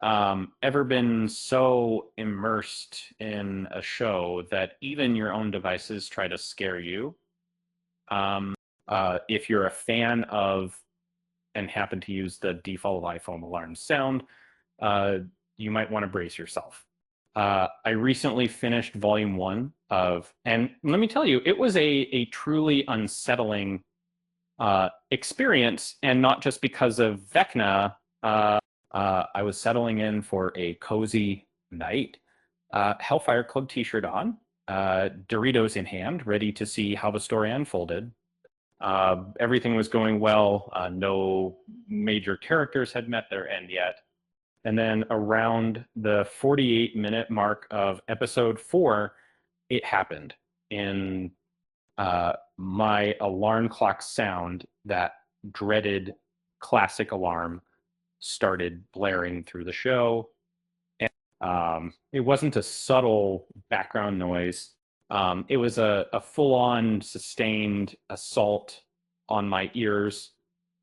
Ever been so immersed in a show that even your own devices try to scare you? If you're a fan of and happen to use the default iPhone alarm sound, uh, you might want to brace yourself. I recently finished volume one and let me tell you, it was a truly unsettling experience, and not just because of Vecna. I was settling in for a cozy night, Hellfire Club t-shirt on, Doritos in hand, ready to see how the story unfolded. Everything was going well. No major characters had met their end yet. And then around the 48-minute mark of episode 4, it happened. In my alarm clock sound, that dreaded classic alarm, started blaring through the show. And it wasn't a subtle background noise. It was a full-on sustained assault on my ears,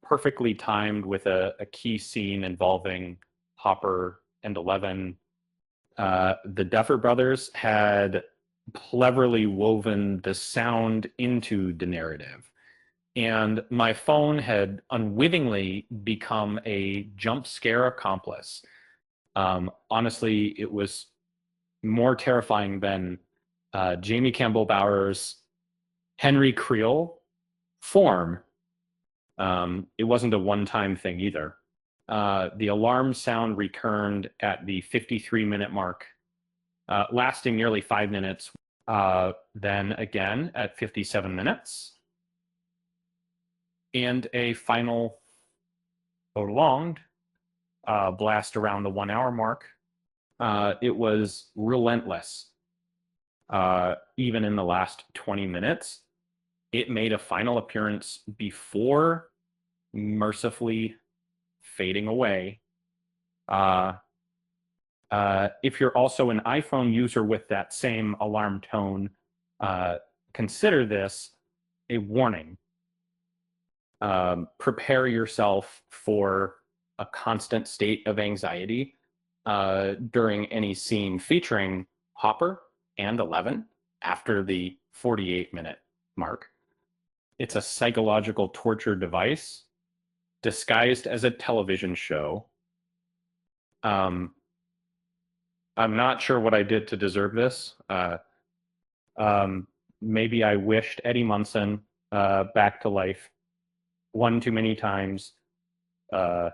perfectly timed with a key scene involving Hopper and Eleven. The Duffer Brothers had cleverly woven the sound into the narrative. And my phone had unwittingly become a jump scare accomplice. Honestly, it was more terrifying than Jamie Campbell Bower's Henry Creel form. It wasn't a one-time thing either. The alarm sound returned at the 53-minute mark, lasting nearly 5 minutes. Then again at 57 minutes, and a final prolonged blast around the 1 hour mark. It was relentless. Even in the last 20 minutes, it made a final appearance before mercifully fading away. If you're also an iPhone user with that same alarm tone, consider this a warning. Prepare yourself for a constant state of anxiety during any scene featuring Hopper and Eleven after the 48-minute mark. It's a psychological torture device disguised as a television show. I'm not sure what I did to deserve this. Maybe I wished Eddie Munson back to life one too many times. But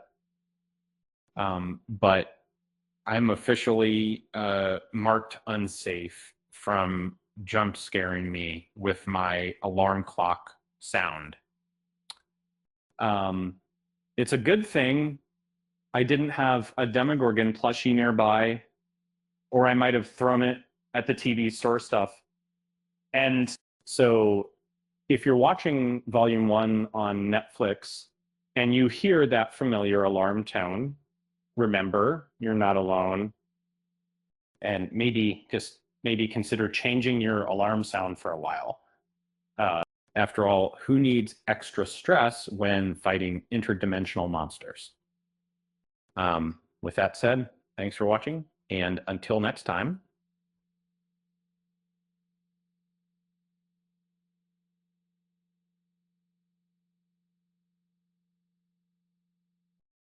I'm officially marked unsafe from jump scaring me with my alarm clock sound. It's a good thing I didn't have a Demogorgon plushie nearby, or I might have thrown it at the TV store stuff. And so if you're watching Volume 1 on Netflix and you hear that familiar alarm tone, remember, you're not alone. And maybe consider changing your alarm sound for a while. After all, who needs extra stress when fighting interdimensional monsters? With that said, thanks for watching, and until next time,